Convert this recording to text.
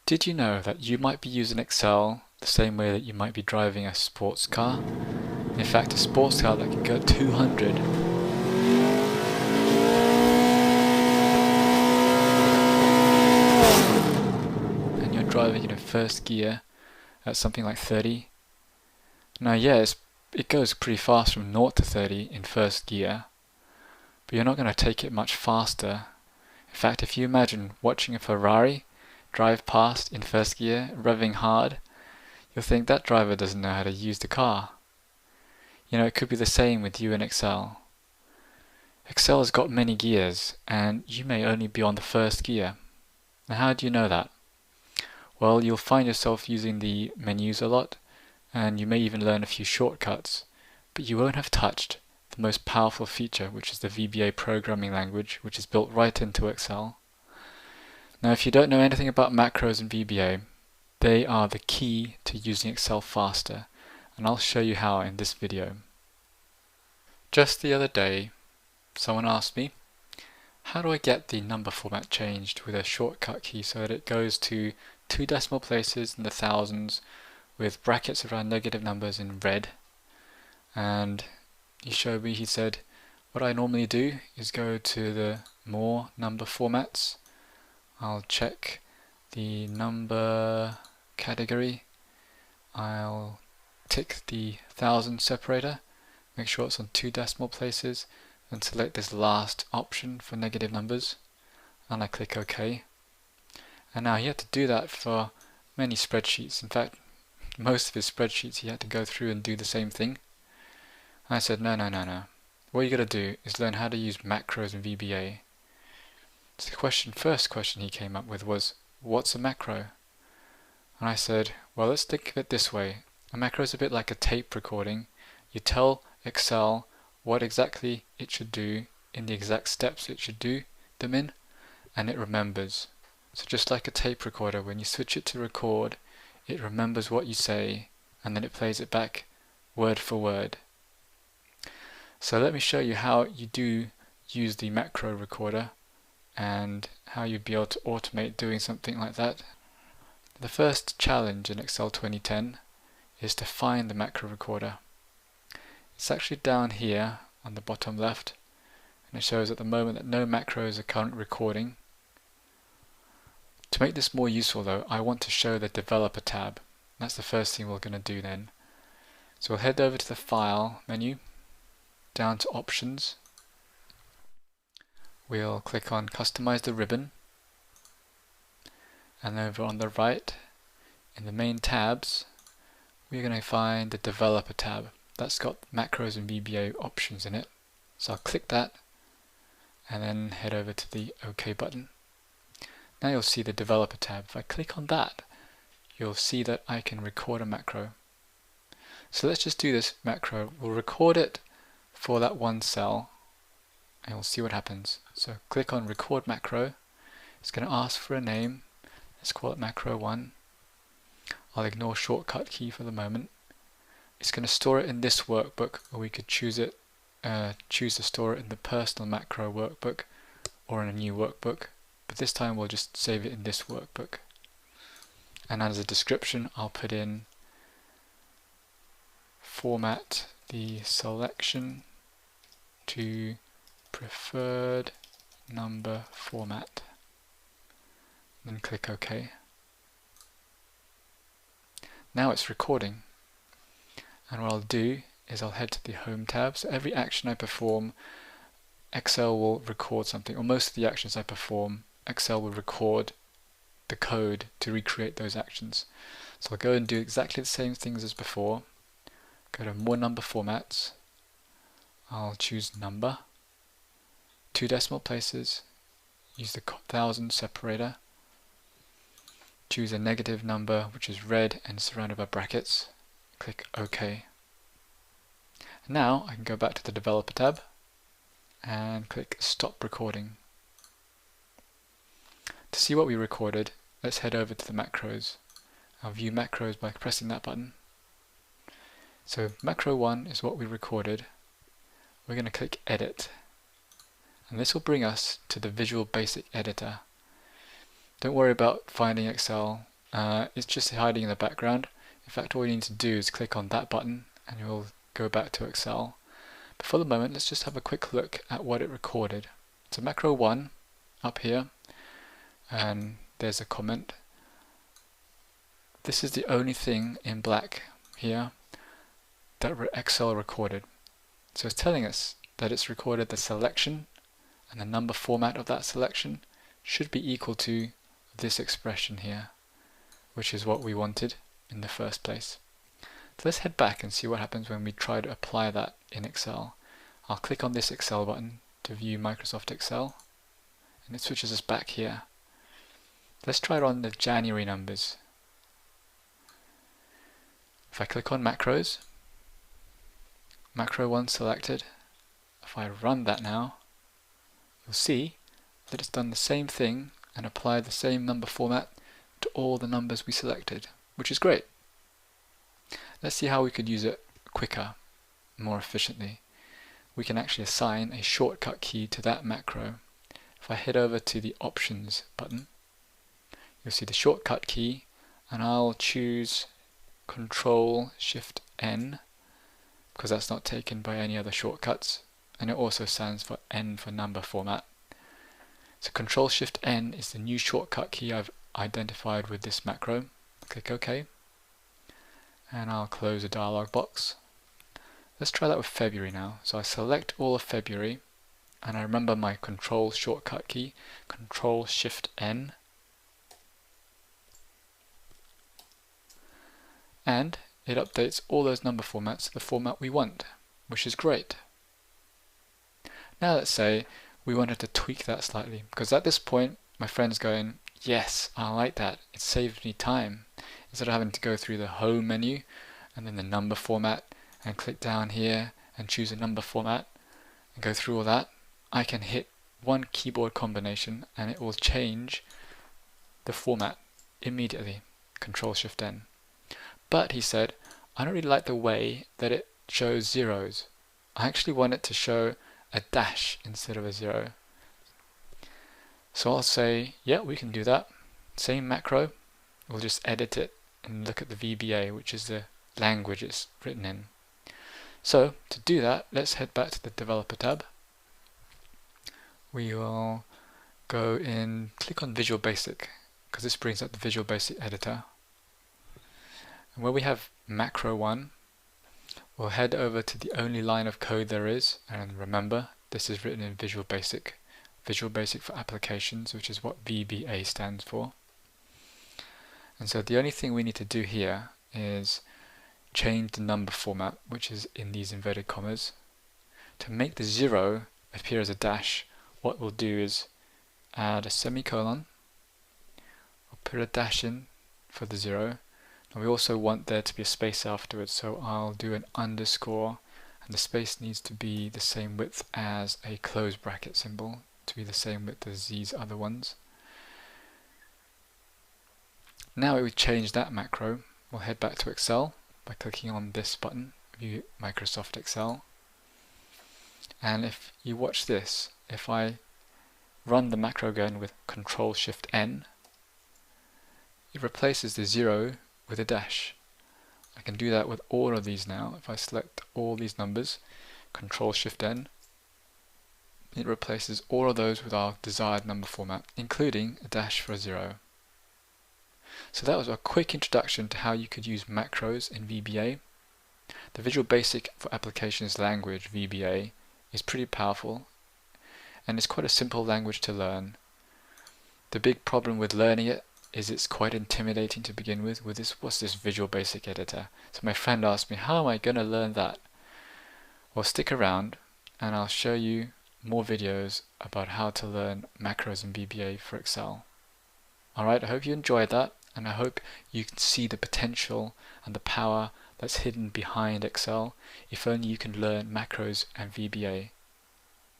Did you know that you might be using Excel the same way that you might be driving a sports car? In fact, a sports car that can go 200 and you're driving in first gear at something like 30. Now, yes, it goes pretty fast from 0 to 30 in first gear, but you're not going to take it much faster. In fact, if you imagine watching a Ferrari drive past in first gear, revving hard, you'll think that driver doesn't know how to use the car. You know, it could be the same with you in Excel. Excel has got many gears, and you may only be on the first gear. Now, how do you know that? Well, you'll find yourself using the menus a lot, and you may even learn a few shortcuts, but you won't have touched the most powerful feature, which is the VBA programming language, which is built right into Excel. Now, if you don't know anything about macros and VBA, they are the key to using Excel faster, and I'll show you how in this video. Just the other day, someone asked me, how do I get the number format changed with a shortcut key so that it goes to 2 decimal places in the thousands with brackets around negative numbers in red? And he showed me, he said, what I normally do is go to the more number formats. I'll check the number category. I'll tick the thousand separator, make sure it's on 2 decimal places, and select this last option for negative numbers, and I click OK. And now he had to do that for many spreadsheets. In fact, most of his spreadsheets he had to go through and do the same thing. I said, no. What you got to do is learn how to use macros and VBA. So the first question he came up with was, what's a macro? And I said, well, let's think of it this way. A macro is a bit like a tape recording. You tell Excel what exactly it should do in the exact steps it should do them in, and it remembers. So just like a tape recorder, when you switch it to record, it remembers what you say, and then it plays it back word for word. So let me show you how you do use the macro recorder and how you'd be able to automate doing something like that. The first challenge in Excel 2010 is to find the macro recorder. It's actually down here on the bottom left, and it shows at the moment that no macros are currently recording. To make this more useful though, I want to show the developer tab. That's the first thing we're going to do then. So we'll head over to the File menu, down to Options. We'll click on Customize the ribbon, and over on the right, in the main tabs, we're going to find the Developer tab. That's got macros and VBA options in it. So I'll click that, and then head over to the OK button. Now you'll see the Developer tab. If I click on that, you'll see that I can record a macro. So let's just do this macro. We'll record it for that one cell, and we'll see what happens. So click on Record Macro. It's going to ask for a name. Let's call it Macro 1. I'll ignore shortcut key for the moment. It's going to store it in this workbook, or we could choose to store it in the personal macro workbook or in a new workbook. But this time we'll just save it in this workbook. And as a description, I'll put in format the selection to preferred number format. Then click OK. Now it's recording. And what I'll do is I'll head to the Home tab. So every action I perform, Excel will record something, or most of the actions I perform, Excel will record the code to recreate those actions. So I'll go and do exactly the same things as before. Go to More Number Formats. I'll choose Number, 2 decimal places, use the thousand separator, choose a negative number which is red and surrounded by brackets, click OK. Now I can go back to the Developer tab and click Stop Recording. To see what we recorded, let's head over to the macros. I'll view macros by pressing that button. So macro 1 is what we recorded. We're going to click Edit, and this will bring us to the Visual Basic Editor. Don't worry about finding Excel it's just hiding in the background. In fact, all you need to do is click on that button and it will go back to Excel. But for the moment, let's just have a quick look at what it recorded. So macro 1 up here, and there's a comment. This is the only thing in black here that Excel recorded. So it's telling us that it's recorded the selection, and the number format of that selection should be equal to this expression here, which is what we wanted in the first place. So let's head back and see what happens when we try to apply that in Excel. I'll click on this Excel button to view Microsoft Excel, and it switches us back here. Let's try it on the January numbers. If I click on macros, macro 1 selected. If I run that now, you'll see that it's done the same thing and applied the same number format to all the numbers we selected, which is great. Let's see how we could use it quicker, more efficiently. We can actually assign a shortcut key to that macro. If I head over to the Options button, you'll see the shortcut key, and I'll choose Control-Shift-N because that's not taken by any other shortcuts, and it also stands for N for number format. So Control-Shift-N is the new shortcut key I've identified with this macro. Click OK, and I'll close the dialog box. Let's try that with February now. So I select all of February, and I remember my Control shortcut key, Control-Shift-N, and it updates all those number formats to the format we want, which is great. Now let's say we wanted to tweak that slightly, because at this point my friend's going, yes, I like that, it saves me time. Instead of having to go through the home menu and then the number format and click down here and choose a number format and go through all that, I can hit one keyboard combination and it will change the format immediately. Control-Shift-N. But he said, I don't really like the way that it shows zeros. I actually want it to show a dash instead of a 0. So I'll say, yeah, we can do that. Same macro, we'll just edit it and look at the VBA, which is the language it's written in. So to do that, let's head back to the Developer tab. We will go in, click on Visual Basic, because this brings up the Visual Basic editor. And where we have macro 1, we'll head over to the only line of code there is, and remember, this is written in Visual Basic for Applications, which is what VBA stands for. And so the only thing we need to do here is change the number format, which is in these inverted commas. To make the 0 appear as a dash, what we'll do is add a semicolon, we'll put a dash in for the 0, and we also want there to be a space afterwards, so I'll do an underscore, and the space needs to be the same width as a close bracket symbol, to be the same width as these other ones. Now we've changed that macro, we'll head back to Excel by clicking on this button, View Microsoft Excel. And if you watch this, if I run the macro again with Control-Shift-N, it replaces the 0 with a dash. I can do that with all of these now. If I select all these numbers, Control-Shift-N, it replaces all of those with our desired number format, including a dash for a 0. So that was a quick introduction to how you could use macros in VBA. The Visual Basic for Applications language, VBA, is pretty powerful, and it's quite a simple language to learn. The big problem with learning it is it's quite intimidating to begin with this, what's this Visual Basic editor? So my friend asked me, how am I going to learn that? Well, stick around and I'll show you more videos about how to learn macros in VBA for Excel. Alright, I hope you enjoyed that, and I hope you can see the potential and the power that's hidden behind Excel if only you can learn macros and VBA.